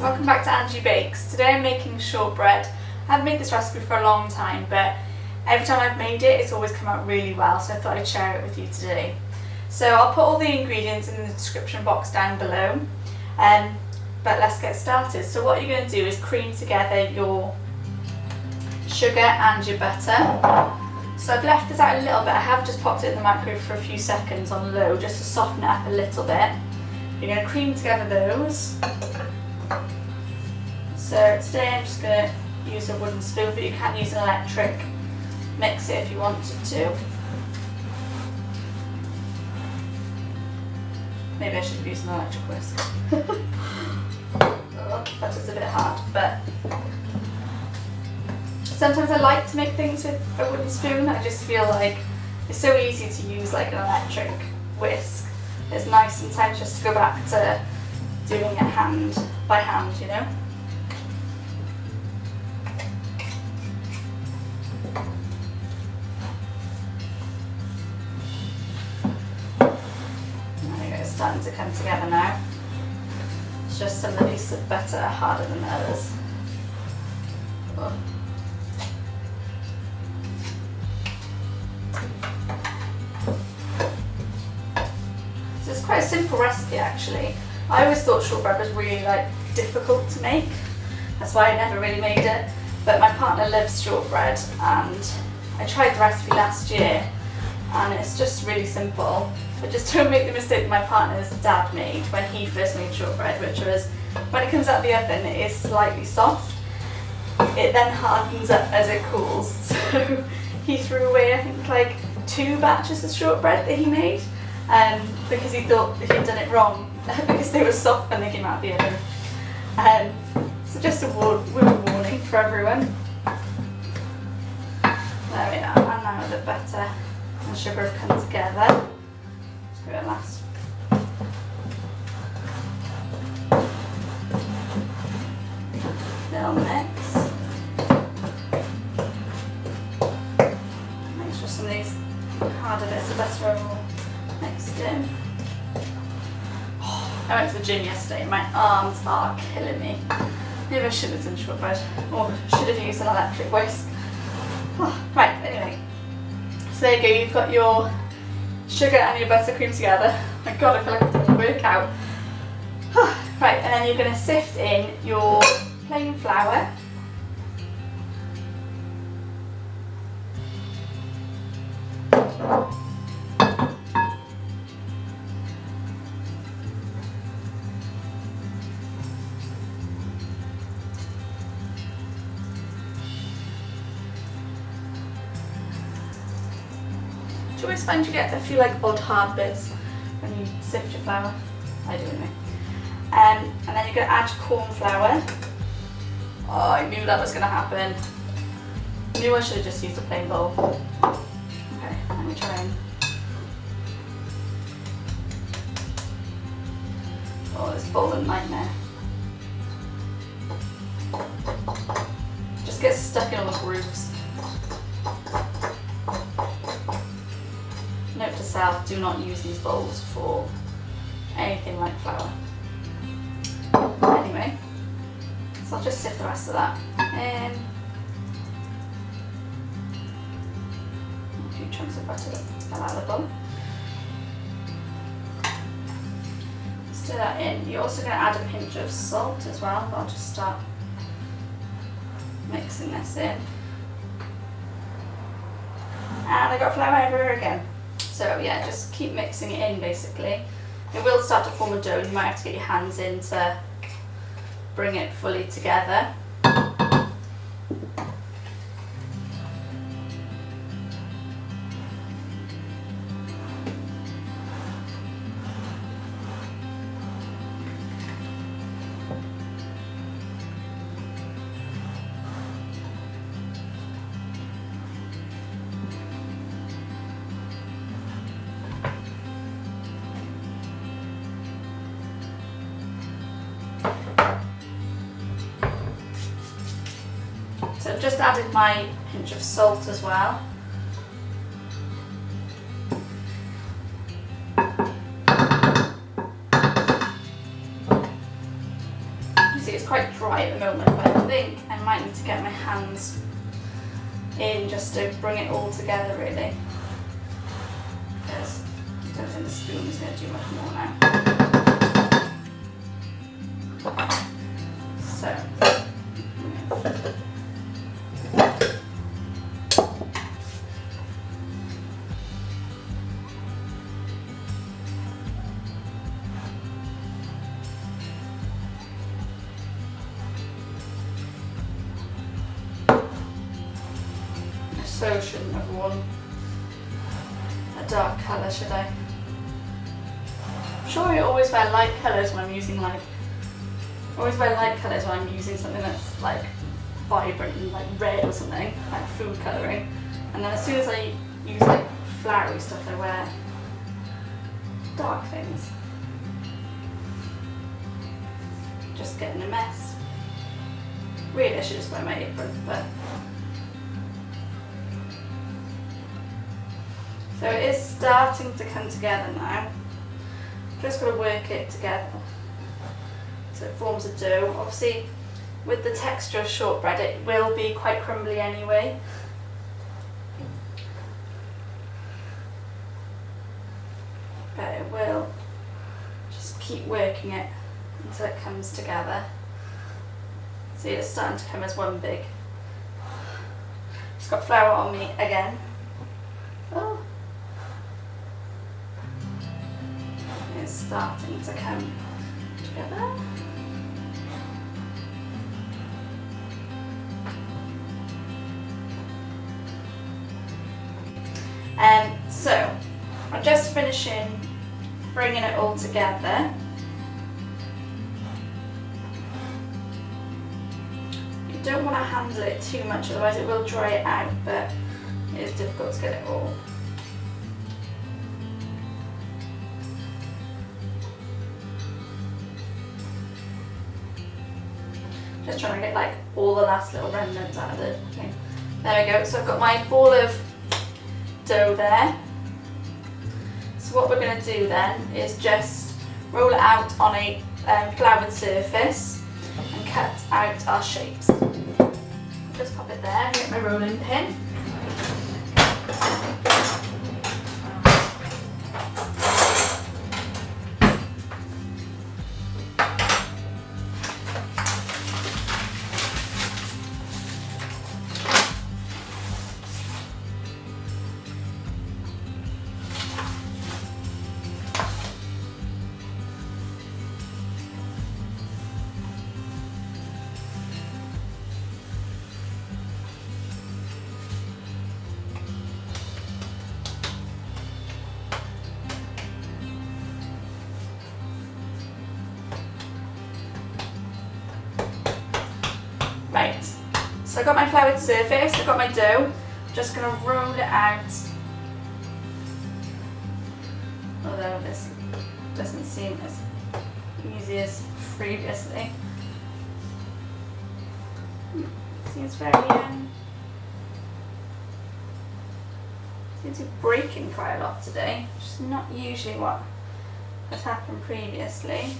welcome back to Angie Bakes. Today I'm making shortbread. I haven't made this recipe for a long time, but every time I've made it, it's always come out really well, so I thought I'd share it with you today. So I'll put all the ingredients in the description box down below, but let's get started. So what you're going to do is cream together your sugar and your butter. So I've left this out a little bit. I have just popped it in the microwave for a few seconds on low just to soften it up a little bit. You're going to cream together those. So today I'm just going to use a wooden spoon, but you can use an electric mixer if you wanted to. Maybe I should have used an electric whisk. Oh, that is a bit hard, but sometimes I like to make things with a wooden spoon. I just feel like it's so easy to use like an electric whisk. It's nice sometimes just to go back to doing it hand by hand, you know. There you go, it's starting to come together now. It's just some of these of butter are harder than others. Oh. It's quite a simple recipe actually. I always thought shortbread was really difficult to make. That's why I never really made it. But my partner loves shortbread and I tried the recipe last year and it's just really simple. But just don't make the mistake that my partner's dad made when he first made shortbread, which was when it comes out of the oven it is slightly soft. It then hardens up as it cools. So he threw away I think 2 batches of shortbread that he made. Because he thought that he'd done it wrong because they were soft when they came out of the oven. So just a warning for everyone. There we are, and now the butter and sugar have come together. Let's give it a last. Little mix. Make sure some of these harder bits of butter are all mixed in. Oh, I went to the gym yesterday and my arms are killing me. Maybe I should have done shortbread or should have used an electric whisk. Oh, right, anyway. So there you go, you've got your sugar and your butter creamed together. My god, I feel like I'm doing a workout. Right, and then you're going to sift in your plain flour. Do you always find you get a few odd hard bits when you sift your flour? I do anyway. And then you're going to add your corn flour. Oh, I knew that was going to happen. I knew I should have just used a plain bowl. Okay, let me try and... Oh, this bowl's a nightmare. Just gets stuck in all the grooves. Note to self, do not use these bowls for anything like flour. Anyway, so I'll just sift the rest of that in. A few chunks of butter fell out of the bowl. Stir that in. You're also going to add a pinch of salt as well, but I'll just start mixing this in. And I got flour everywhere again. So yeah, just keep mixing it in basically. It will start to form a dough, you might have to get your hands in to bring it fully together. So I've just added my pinch of salt as well. quite dry at the moment, but I think I might need to get my hands in just to bring it all together really. Because I don't think the spoon is going to do much more now. So, I shouldn't have worn a dark colour, should I? I'm sure I always wear light colours when I'm using always wear light colours when I'm using something that's like vibrant and like red or something, like food colouring. And then as soon as I use like flowery stuff, I wear dark things. Just getting a mess. Really, I should just wear my apron, but. So it is starting to come together now. Just got to work it together so it forms a dough. Obviously, with the texture of shortbread, it will be quite crumbly anyway. But it will just keep working it until it comes together. See, it's starting to come as one big. Just got flour on me again. Oh. It's starting to come together. So I'm just finishing bringing it all together. You don't want to handle it too much, otherwise it will dry it out, but it is difficult to get it all. Just trying to get like all the last little remnants out of the thing. There we go, so I've got my ball of dough there. So what we're going to do then is just roll it out on a floured surface and cut out our shapes. Just pop it there and get my rolling pin. Right, so I've got my floured surface, I've got my dough, I'm just going to roll it out, although this doesn't seem as easy as previously. Seems very, seems to be breaking quite a lot today, which is not usually what has happened previously.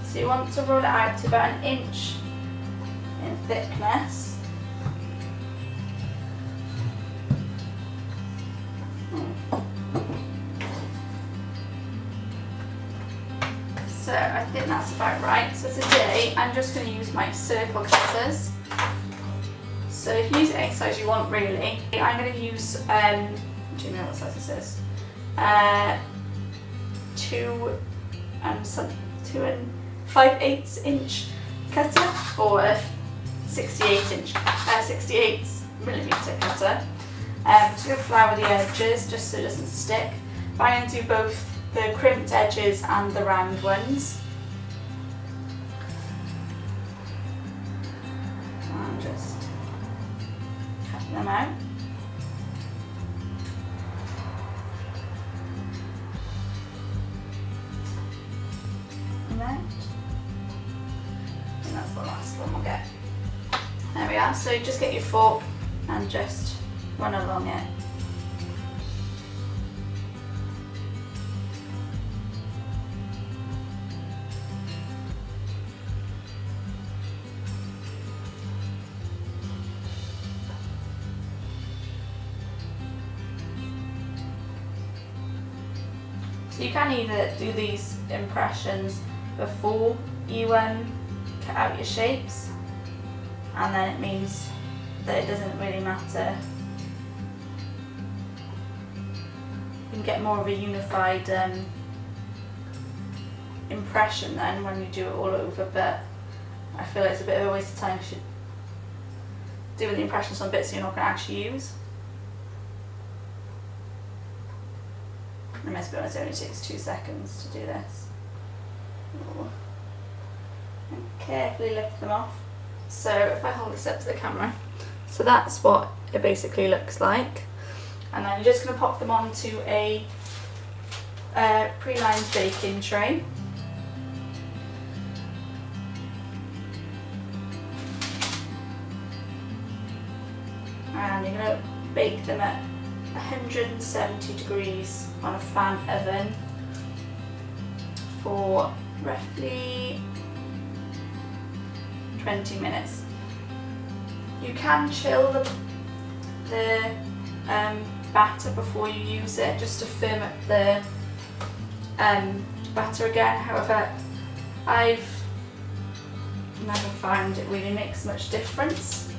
So you want to roll it out to about an inch in thickness. So I think that's about right. So today I'm just going to use my circle cutters. So you can use any size you want really. I'm going to use, do you know what size this is? 2 and 5/8 inch cutter or a 68 millimeter cutter. Just going to flour the edges just so it doesn't stick. But I'm going to do both the crimped edges and the round ones. And just cut them out. And that's the last one we'll get. that, so just get your fork and just run along it. So you can either do these impressions before you cut out your shapes, and then it means that it doesn't really matter. You can get more of a unified impression then when you do it all over, but I feel like it's a bit of a waste of time because you're doing the impressions on bits you're not going to actually use. And let's be honest, it only takes 2 seconds to do this. And carefully lift them off. So if I hold this up to the camera, so that's what it basically looks like. And then you're just going to pop them onto a pre-lined baking tray. And you're going to bake them at 170 degrees on a fan oven for roughly 20 minutes. You can chill the batter before you use it, just to firm up the batter again. However, I've never found it really makes much difference,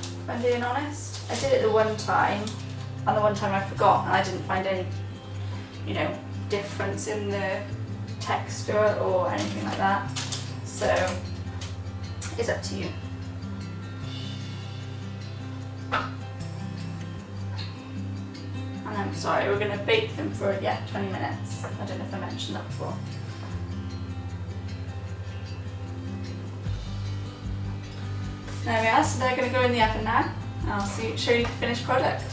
if I'm being honest. I did it the one time, and the one time I forgot, and I didn't find any, difference in the texture or anything like that. So it's up to you. And then, sorry, we're going to bake them for 20 minutes. I don't know if I mentioned that before. There we are. So they're going to go in the oven now. And I'll show you the finished product.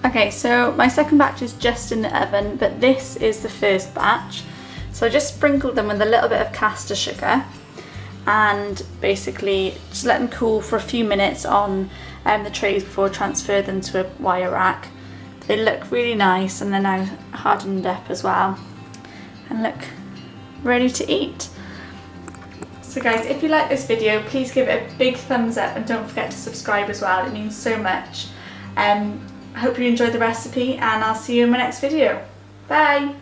Okay, so my second batch is just in the oven, but this is the first batch. So I just sprinkled them with a little bit of caster sugar and basically just let them cool for a few minutes on the trays before I transfer them to a wire rack. They look really nice and they're now hardened up as well and look ready to eat. So guys, if you like this video, please give it a big thumbs up and don't forget to subscribe as well. It means so much. I hope you enjoyed the recipe and I'll see you in my next video. Bye!